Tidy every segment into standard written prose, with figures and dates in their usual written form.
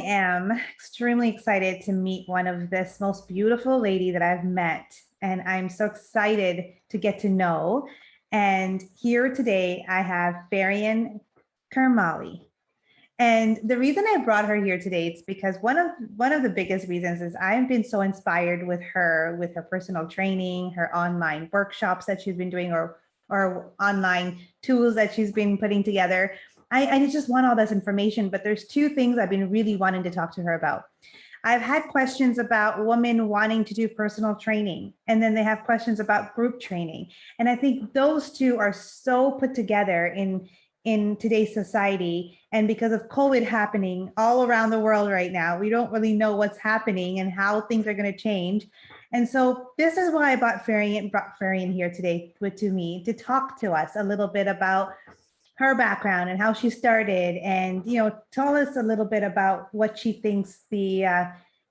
am extremely excited to meet one of this most beautiful lady that I've met, and I'm so excited to get to know. And here today, I have Ferian Kermali. And the reason I brought her here today is because one of the biggest reasons is I've been so inspired with her personal training, her online workshops that she's been doing, or online tools that she's been putting together. I just want all this information, but there's two things I've been really wanting to talk to her about. I've had questions about women wanting to do personal training, and then they have questions about group training. And I think those two are so put together in today's society. And because of COVID happening all around the world right now, we don't really know what's happening and how things are going to change. And so this is why I brought Ferian here today to me to talk to us a little bit about her background and how she started, and tell us a little bit about what she thinks the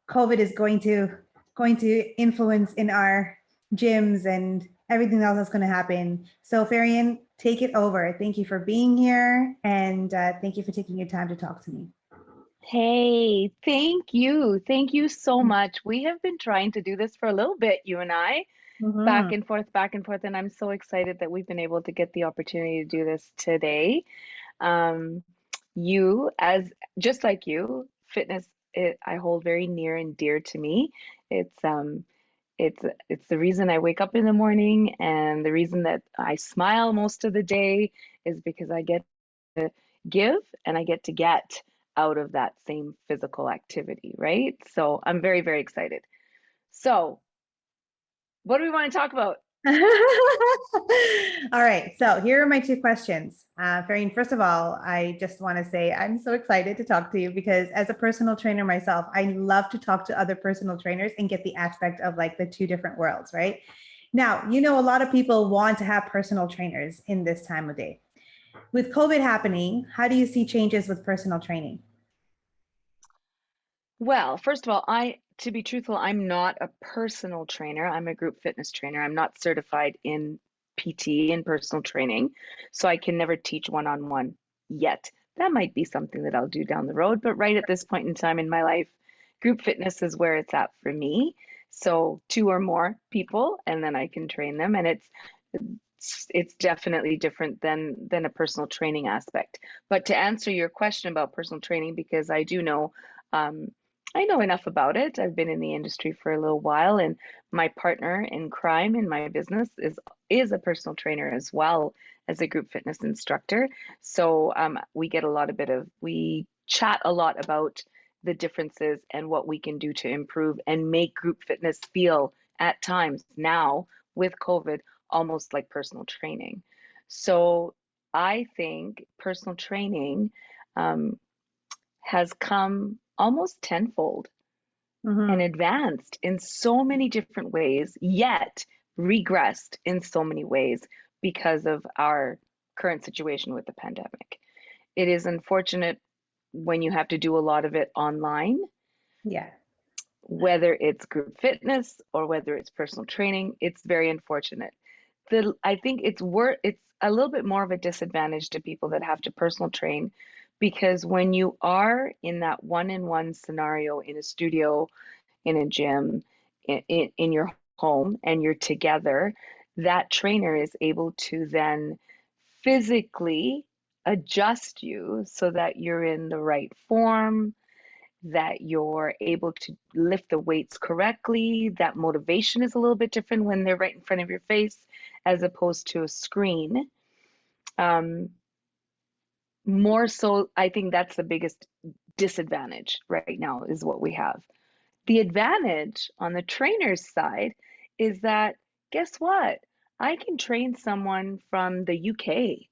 COVID is going to influence in our gyms and everything else that's going to happen. So Ferian, take it over. Thank you for being here, and thank you for taking your time to talk to me. Hey, thank you. Thank you so much. We have been trying to do this for a little bit, you and I, Mhm. back and forth, and I'm so excited that we've been able to get the opportunity to do this today. Um, you, as just like you, fitness, I hold very near and dear to me. It's um, it's it's the reason I wake up in the morning, and the reason that I smile most of the day is because I get to give and I get to get out of that same physical activity, right? So I'm very, very excited. So, what do we want to talk about? All right, so here are my two questions. Farian, first of all, I just want to say I'm so excited to talk to you because as a personal trainer myself, I love to talk to other personal trainers and get the aspect of like the two different worlds, right? Now, a lot of people want to have personal trainers in this time of day. With COVID happening, how do you see changes with personal training? Well, first of all, to be truthful, I'm not a personal trainer. I'm a group fitness trainer. I'm not certified in PT and personal training, so I can never teach one-on-one yet. That might be something that I'll do down the road, but right at this point in time in my life, group fitness is where it's at for me. So two or more people, and then I can train them, and it's definitely different than a personal training aspect. But to answer your question about personal training, because um, I know enough about it. I've been in the industry for a little while, and my partner in crime in my business is a personal trainer as well as a group fitness instructor. So we chat a lot about the differences and what we can do to improve and make group fitness feel at times now with COVID almost like personal training. So I think personal training um, has come almost tenfold and Mhm. advanced in so many different ways, yet regressed in so many ways because of our current situation with the pandemic. It is unfortunate when you have to do a lot of it online, Yeah. whether it's group fitness or whether it's personal training. It's very unfortunate. I think it's a little bit more of a disadvantage to people that have to personal train, because when you are in that one-on-one scenario in a studio, in a gym, in your home, and you're together, that trainer is able to then physically adjust you so that you're in the right form, that you're able to lift the weights correctly. That motivation is a little bit different when they're right in front of your face as opposed to a screen. Um, More so, I think that's the biggest disadvantage right now is what we have. The advantage on the trainer's side is that, guess what? I can train someone from the UK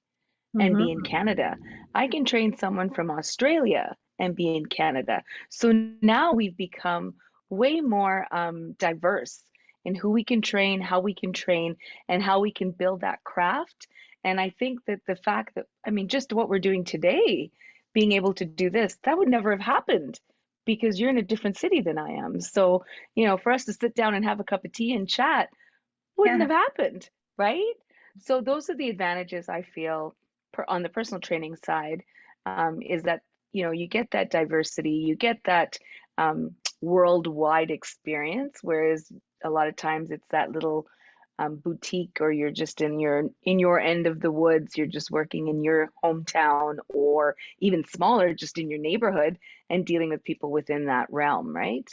and be in Mhm. Canada. I can train someone from Australia and be in Canada. So now we've become way more diverse in who we can train, how we can train, and how we can build that craft. And I think that the fact that, I mean, just what we're doing today, being able to do this, that would never have happened because you're in a different city than I am. So, for us to sit down and have a cup of tea and chat wouldn't Yeah. have happened, right? So those are the advantages I feel on the personal training side, is that you get that diversity, you get that worldwide experience, whereas a lot of times it's that little boutique, or you're just in your end of the woods, you're just working in your hometown, or even smaller, just in your neighborhood, and dealing with people within that realm, right?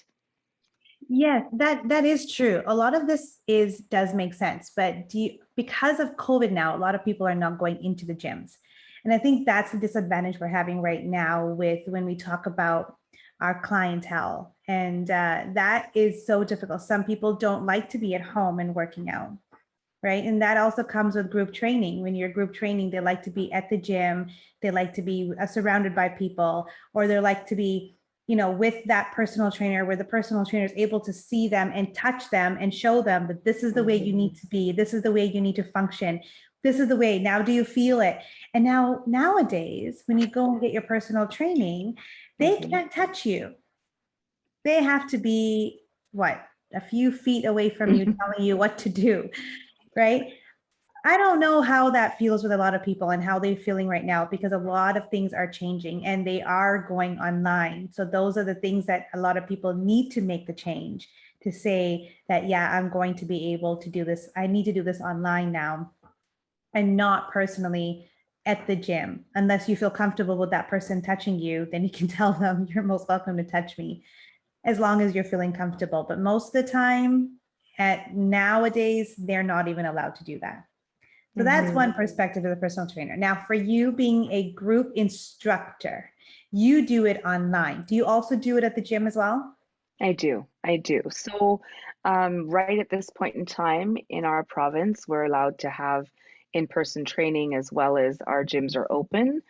Yeah, that is true. A lot of this is does make sense, but because of COVID now, a lot of people are not going into the gyms. And I think that's the disadvantage we're having right now with when we talk about our clientele. And that is so difficult. Some people don't like to be at home and working out, right? And that also comes with group training. When you're group training, they like to be at the gym, they like to be surrounded by people, or they like to be, with that personal trainer, where the personal trainer is able to see them and touch them and show them that this is the way you need to be, this is the way you need to function, this is the way. Now do you feel it? And nowadays, when you go and get your personal training, they can't touch you. They have to be what, a few feet away from you, telling you what to do, right? I don't know how that feels with a lot of people and how they're feeling right now, because a lot of things are changing and they are going online. So those are the things that a lot of people need to make the change, to say that, yeah, I'm going to be able to do this. I need to do this online now and not personally at the gym. Unless you feel comfortable with that person touching you, then you can tell them you're most welcome to touch me, as long as you're feeling comfortable. But most of the time, at nowadays, they're not even allowed to do that. So that's one perspective of the personal trainer. Now, for you being a group instructor, you do it online. Do you also do it at the gym as well? I do. I do. So, right at this point in time in our province, we're allowed to have in-person training as well as our gyms are open.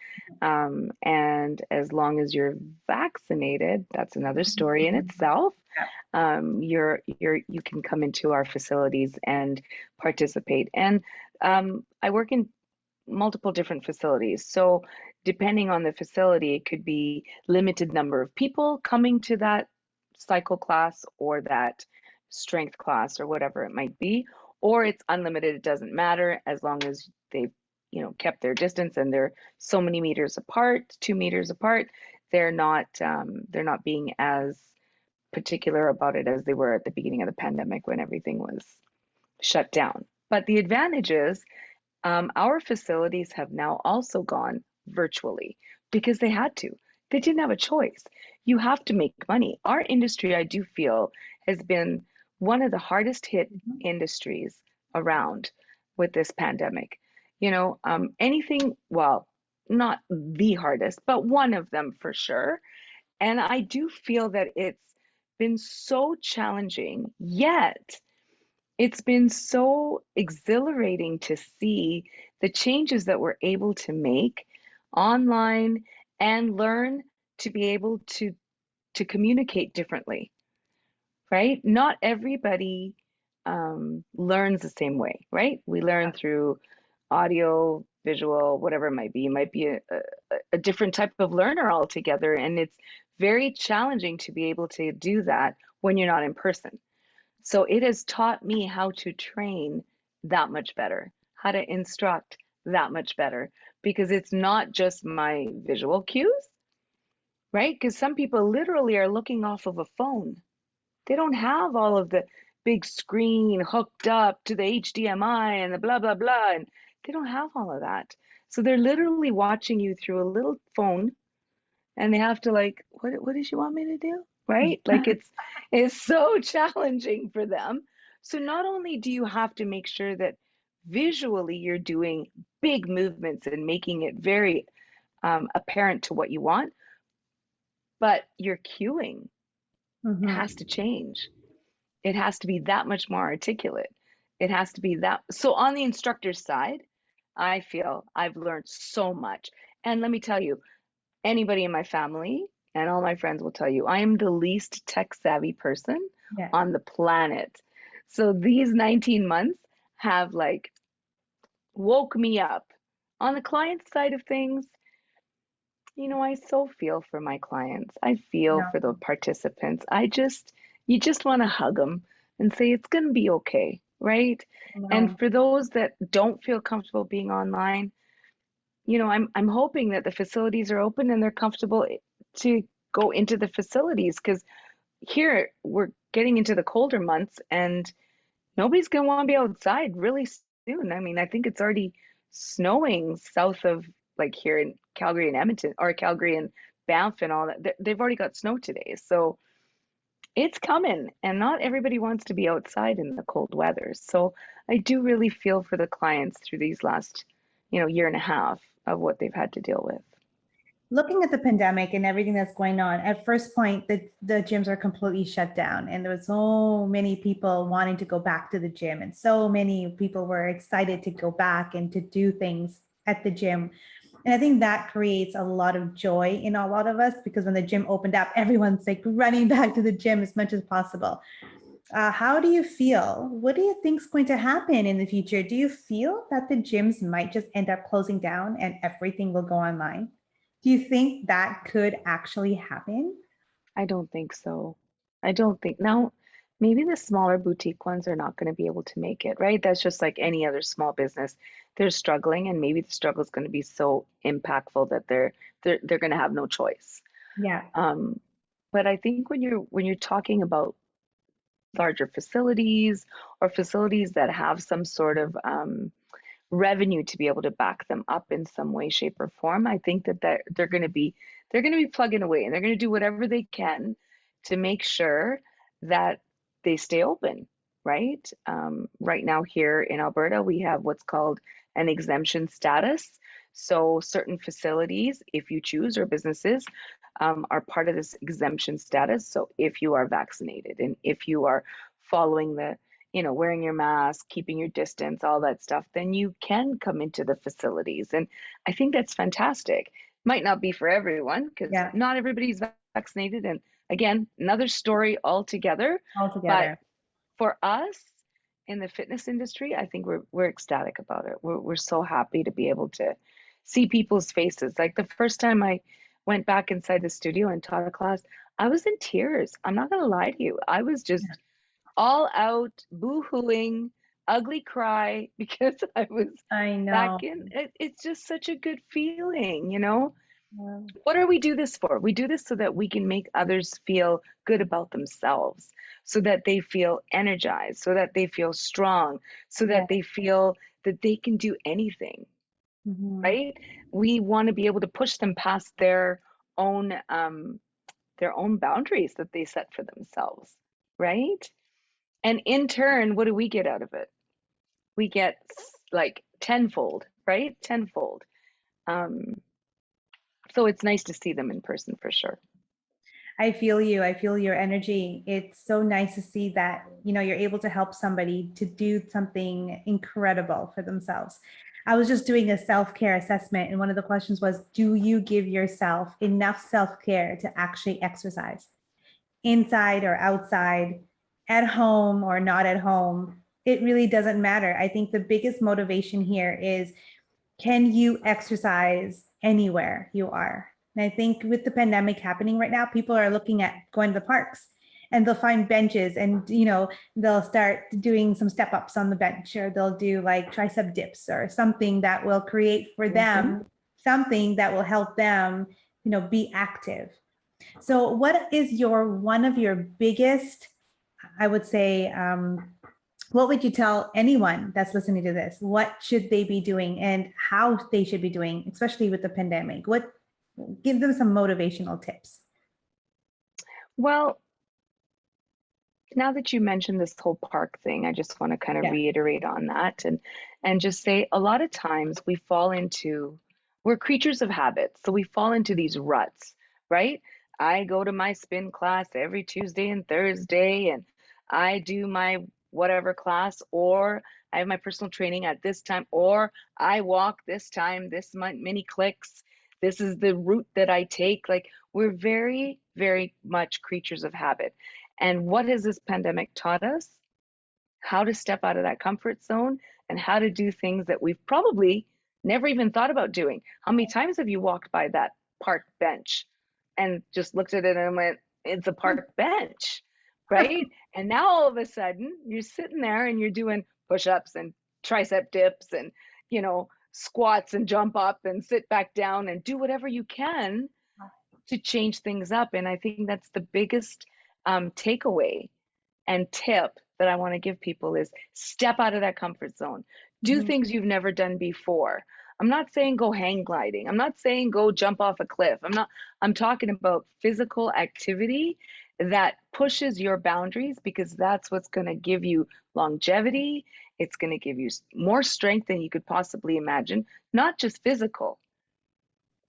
And as long as you're vaccinated, that's another story in itself. You can come into our facilities and participate. And I work in multiple different facilities. So depending on the facility, it could be limited number of people coming to that cycle class or that strength class or whatever it might be, or it's unlimited. It doesn't matter as long as they've, kept their distance and they're so many meters apart, 2 meters apart. They're not being as particular about it as they were at the beginning of the pandemic when everything was shut down. But the advantage is our facilities have now also gone virtually because they had to. They didn't have a choice. You have to make money. Our industry, I do feel, has been one of the hardest hit industries around with this pandemic. Anything, well, not the hardest, but one of them for sure. And I do feel that it's been so challenging, yet it's been so exhilarating to see the changes that we're able to make online and learn to be able to communicate differently, right? Not everybody learns the same way, right? We learn through audio, visual, whatever it might be. You might be a different type of learner altogether, and it's very challenging to be able to do that when you're not in person. So it has taught me how to train that much better, how to instruct that much better, because it's not just my visual cues, right? Because some people literally are looking off of a phone. They don't have all of the big screen hooked up to the HDMI and the blah, blah, blah. And they don't have all of that. So they're literally watching you through a little phone, and they have to, like, what does she want me to do? Right? Like it's so challenging for them. So not only do you have to make sure that visually you're doing big movements and making it very apparent to what you want, but your cueing has Mhm. to change. It has to be that much more articulate. It has to be that. So on the instructor side, I feel I've learned so much. And let me tell you, anybody in my family and all my friends will tell you I am the least tech savvy person Yeah. on the planet. So these 19 months have, like, woke me up. On the client side of things, I so feel for my clients. I feel No. for the participants. You just want to hug them and say it's going to be okay, right? And No. for those that don't feel comfortable being online, I'm hoping that the facilities are open and they're comfortable to go into the facilities, because here we're getting into the colder months and nobody's going to want to be outside really soon. I mean, I think it's already snowing south of, like, here in Calgary and Edmonton, or Calgary and Banff and all that. They've already got snow today. So it's coming, and not everybody wants to be outside in the cold weather. So I do really feel for the clients through these last, year and a half of what they've had to deal with. Looking at the pandemic and everything that's going on, at first point, the gyms are completely shut down. And there were so many people wanting to go back to the gym. And so many people were excited to go back and to do things at the gym. And I think that creates a lot of joy in a lot of us, because when the gym opened up, everyone's like running back to the gym as much as possible. How do you feel? What do you think is going to happen in the future? Do you feel that the gyms might just end up closing down and everything will go online? Do you think that could actually happen? I don't think so. I don't think now, maybe the smaller boutique ones are not going to be able to make it, right? That's just like any other small business. They're struggling, and maybe the struggle is going to be so impactful that they're going to have no choice. Yeah. Um, but I think when you're talking about larger facilities, or facilities that have some sort of revenue to be able to back them up in some way, shape, or form, I think that they're going to be plugging away, and they're going to do whatever they can to make sure that they stay open, right? Right now here in Alberta, we have what's called an exemption status. So certain facilities, if you choose, or businesses, are part of this exemption status. So if you are vaccinated, and if you are following wearing your mask, keeping your distance, all that stuff, then you can come into the facilities. And I think that's fantastic. Might not be for everyone, because Yeah. not everybody's vaccinated. And again, another story altogether. But Altogether. for us in the fitness industry, I think we're ecstatic about it. We're so happy to be able to see people's faces. Like the first time I went back inside the studio and taught a class, I was in tears. I'm not going to lie to you. I was just all out, boo-hooing, ugly cry, because I was I back know. in. It's just such a good feeling. Yeah. What do we do this for? We do this so that we can make others feel good about themselves, so that they feel energized, so that they feel strong, so Yeah. that they feel that they can do anything, Mhm. right? We want to be able to push them past own their own boundaries that they set for themselves, right? And in turn, what do we get out of it? We get like tenfold, right? Tenfold. Um, so it's nice to see them in person for sure. I feel you. I feel your energy. It's so nice to see that, you're able to help somebody to do something incredible for themselves. I was just doing a self-care assessment, and one of the questions was, do you give yourself enough self-care to actually exercise? Inside or outside, at home or not at home, it really doesn't matter. I think the biggest motivation here is, can you exercise anywhere you are? And I think with the pandemic happening right now, people are looking at going to the parks, and they'll find benches, and they'll start doing some step ups on the bench, or they'll do like tricep dips or something that will create for Mhm. them something that will help them be active. So what is one of your biggest, I would say, what would you tell anyone that's listening to this? What should they be doing and how they should be doing, especially with the pandemic? Give them some motivational tips. Well, now that you mentioned this whole park thing, I just want to kind of Yeah. reiterate on that, and just say a lot of times we're creatures of habit. So we fall into these ruts, right? I go to my spin class every Tuesday and Thursday, and I do my whatever class, or I have my personal training at this time, or I walk this time, this many clicks. This is the route that I take. Like, we're very, very much creatures of habit. And what has this pandemic taught us? How to step out of that comfort zone, and how to do things that we've probably never even thought about doing. How many times have you walked by that park bench and just looked at it and went, it's a park bench, right? And now all of a sudden you're sitting there and you're doing push ups and tricep dips and, you know, squats and jump up and sit back down and do whatever you can to change things up. And I think that's the biggest takeaway and tip that I want to give people is step out of that comfort zone. Do Mhm. things you've never done before. I'm not saying go hang gliding. I'm not saying go jump off a cliff. I'm talking about physical activity that pushes your boundaries because that's what's going to give you longevity. It's going to give you more strength than you could possibly imagine, not just physical,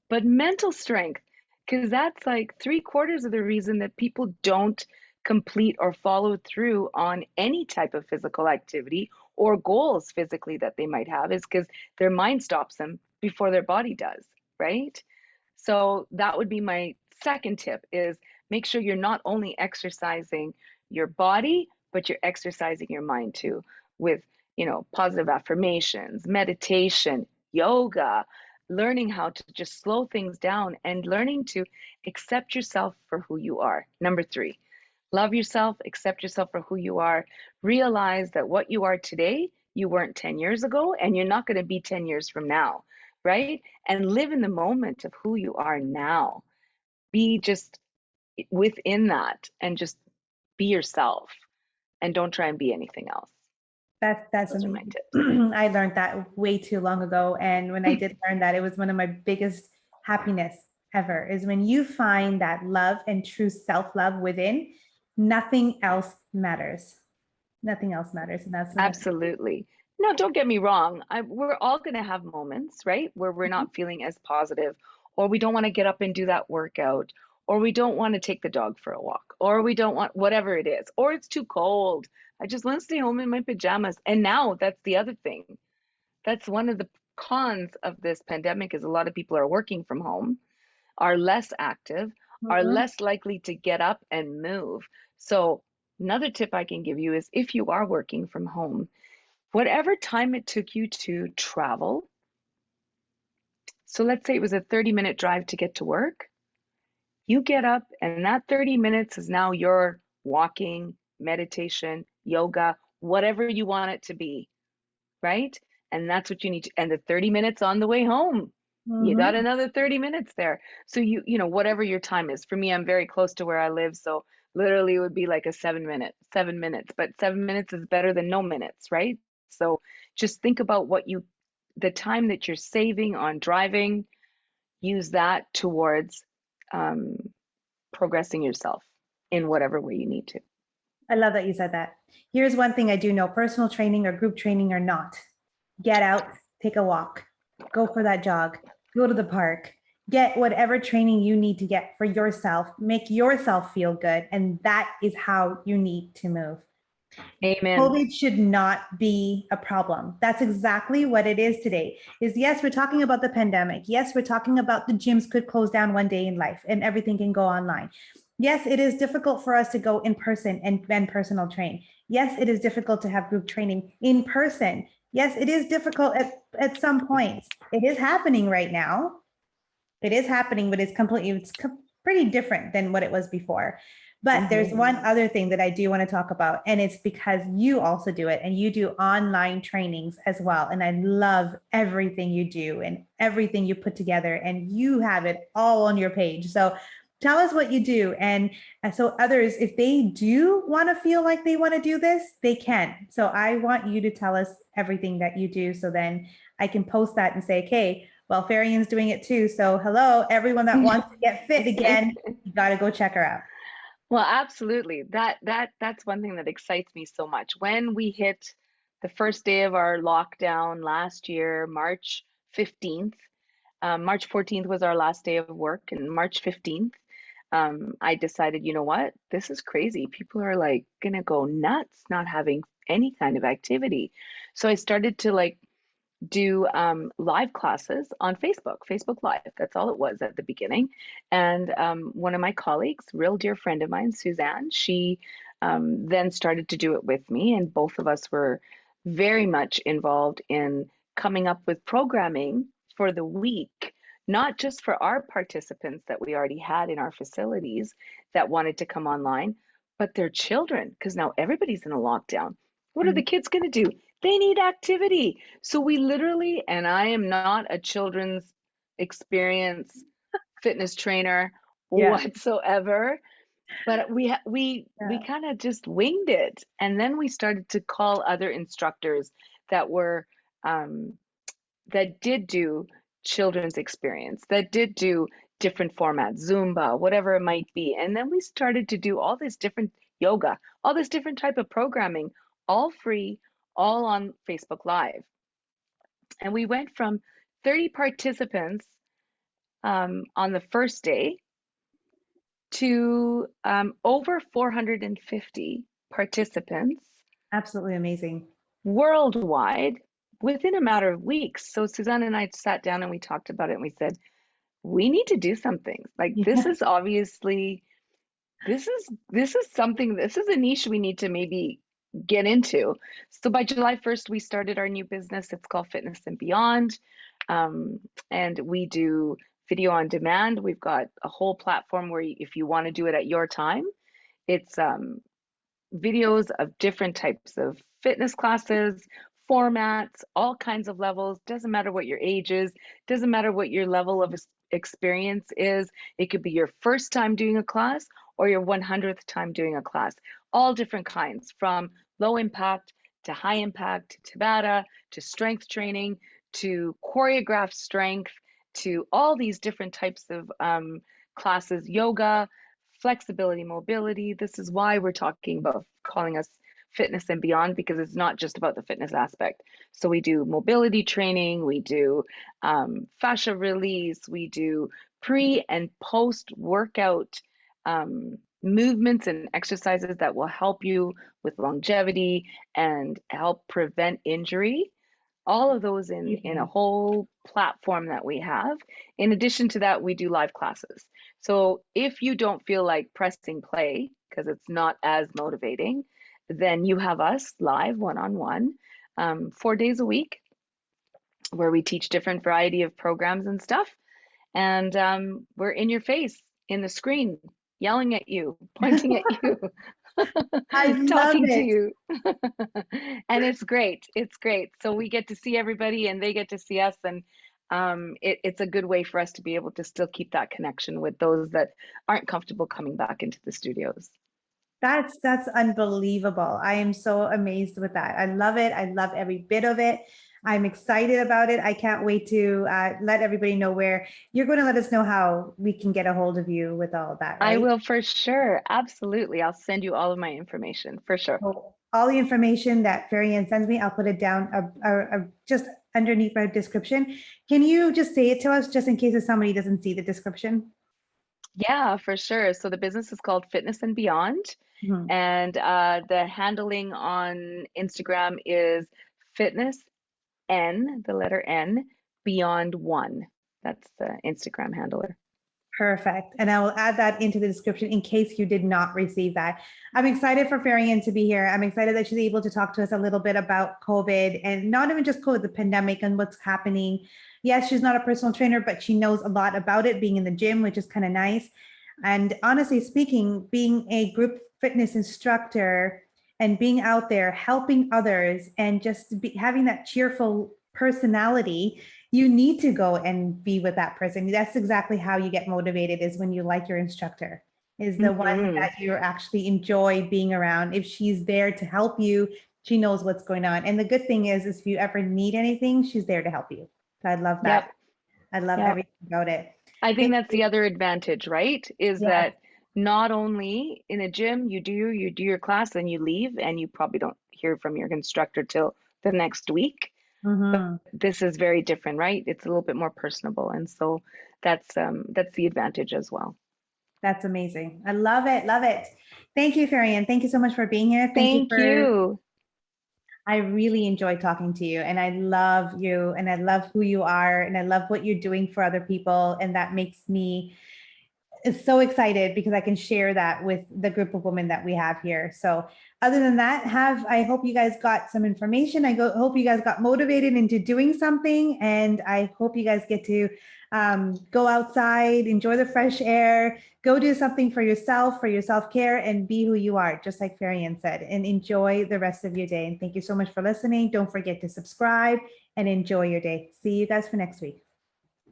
but mental strength, because that's like 3/4 of the reason that people don't complete or follow through on any type of physical activity or goals physically that they might have is because their mind stops them before their body does, right? So that would be my second tip is make sure you're not only exercising your body, but you're exercising your mind too with, positive affirmations, meditation, yoga, learning how to just slow things down and learning to accept yourself for who you are. Number 3, love yourself, accept yourself for who you are, realize that what you are today, you weren't 10 years ago, and you're not going to be 10 years from now, right? And live in the moment of who you are now. Be just within that and just be yourself and don't try and be anything else. That's Those are my amazing. tips. I learned that way too long ago. And when I did learn that, it was one of my biggest happiness ever is when you find that love and true self-love within, nothing else matters. Nothing else matters. And that's Absolutely. No, don't get me wrong. We're all going to have moments, right, where we're not feeling as positive, or we don't want to get up and do that workout, or we don't want to take the dog for a walk, or we don't want whatever it is, or it's too cold. I just want to stay home in my pajamas. And now that's the other thing. That's one of the cons of this pandemic is a lot of people are working from home, are less active, are Mhm. less likely to get up and move. So another tip I can give you is if you are working from home, whatever time it took you to travel, so let's say it was a 30-minute drive to get to work, you get up and that 30 minutes is now your walking, meditation, yoga, whatever you want it to be, right? And that's what you need to, and the 30 minutes on the way home. You got Mhm. another 30 minutes there. So whatever your time is. For me, I'm very close to where I live, so literally it would be like a 7 minutes, but 7 minutes is better than no minutes, right? So just think about the time that you're saving on driving, use that towards um, progressing yourself in whatever way you need to. I love that you said that. Here's one thing I do know, personal training or group training or not. Get out, take a walk, go for that jog, go to the park, get whatever training you need to get for yourself, make yourself feel good. And that is how you need to move. Amen. COVID should not be a problem. That's exactly what it is today. Is yes, we're talking about the pandemic. Yes, we're talking about the gyms could close down one day in life and everything can go online. Yes, it is difficult for us to go in person and personal train. Yes, it is difficult to have group training in person. Yes, it is difficult at some points. It is happening right now. It is happening, but it's pretty different than what it was before. But there's one other thing that I do want to talk about, and it's because you also do it and you do online trainings as well. And I love everything you do and everything you put together, and you have it all on your page. So tell us what you do. And so others, if they do want to feel like they want to do this, they can. So I want you to tell us everything that you do. So then I can post that and say, okay, well, Ferian's doing it too. So hello, everyone that wants to get fit again, you got to go check her out. Well, absolutely. That's one thing that excites me so much. When we hit the first day of our lockdown last year, March 15th, March 14th was our last day of work, and March 15th, I decided, you know what? This is crazy. People are like gonna go nuts not having any kind of activity. So I started to like do live classes on Facebook Live. That's all it was at the beginning. And one of my colleagues, real dear friend of mine, Suzanne, she then started to do it with me. And both of us were very much involved in coming up with programming for the week, not just for our participants that we already had in our facilities that wanted to come online, but their children, because now everybody's in a lockdown. What are the kids going to do? They need activity. So we literally, and I am not a children's experience fitness trainer Yeah. whatsoever, but we Yeah. kind of just winged it. And then we started to call other instructors that were um, that did do children's experience, that did do different formats, Zumba, whatever it might be. And then we started to do all this different yoga, all this different type of programming, all free, all on Facebook Live. And we went from 30 participants on the first day to over 450 participants Absolutely amazing. worldwide within a matter of weeks. So Suzanne and I sat down and we talked about it and we said, we need to do something. Like this Yeah. is obviously this is something, this is a niche we need to maybe get into. So by July 1st, we started our new business. It's called Fitness and Beyond. And we do video on demand. We've got a whole platform where if you want to do it at your time, it's videos of different types of fitness classes, formats, all kinds of levels. Doesn't matter what your age is, doesn't matter what your level of experience is. It could be your first time doing a class or your 100th time doing a class. All different kinds, from low impact to high impact, to Tabata, to strength training, to choreographed strength, to all these different types of classes, yoga, flexibility, mobility. This is why we're talking about calling us fitness and beyond, because it's not just about the fitness aspect. So we do mobility training, we do fascia release, we do pre and post workout movements and exercises that will help you with longevity and help prevent injury. All of those in a Amazing. whole platform that we have. In addition to that, we do live classes. So if you don't feel like pressing play because it's not as motivating, then you have us live one-on-one 4 days a week, where we teach different variety of programs and stuff. And we're in your face, in the screen, yelling at you, pointing at you, I love talking to it. you. And it's great. It's great. So we get to see everybody and they get to see us. And it's a good way for us to be able to still keep that connection with those that aren't comfortable coming back into the studios. That's unbelievable. I am so amazed with that. I love it. I love every bit of it. I'm excited about it. I can't wait to let everybody know where you're going to let us know how we can get a hold of you with all of that, I right? will for sure. Absolutely. I'll send you all of my information for sure. So all the information that Ferian sends me, I'll put it down just underneath my description. Can you just say it to us just in case if somebody doesn't see the description? Yeah, for sure. So the business is called Fitness and Beyond. Mhm. And the handling on Instagram is fitness N, the letter N, beyond one. That's the Instagram handler. Perfect. And I will add that into the description in case you did not receive that. I'm excited for Ferian to be here. I'm excited that she's able to talk to us a little bit about COVID, and not even just COVID, the pandemic and what's happening. Yes, she's not a personal trainer, but she knows a lot about it, being in the gym, which is kind of nice. And honestly speaking, being a group fitness instructor and being out there helping others and just having that cheerful personality, you need to go and be with that person. That's exactly how you get motivated, is when you like your instructor, is the one Hmm. that you actually enjoy being around. If she's there to help you, she knows what's going on. And the good thing is if you ever need anything, she's there to help you. So I love that. Yep. I love Yep. everything about it. I think Thank that's you. the other advantage, right? Is Yes. that not only in a gym you do your class and you leave and you probably don't hear from your instructor till the next week, but Mhm. this is very different, right? It's a little bit more personable, and so that's the advantage as well. That's amazing. I love it. Love it. Thank you, Ferian. Thank you so much for being here. Thank you Thank for you. I really enjoy talking to you, and I love you, and I love who you are, and I love what you're doing for other people. And that makes me is so excited because I can share that with the group of women that we have here. So other than that, I hope you guys got some information. Hope you guys got motivated into doing something. And I hope you guys get to go outside, enjoy the fresh air, go do something for yourself, for your self-care, and be who you are, just like Ferian said, and enjoy the rest of your day. And thank you so much for listening. Don't forget to subscribe and enjoy your day. See you guys for next week.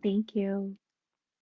Thank you.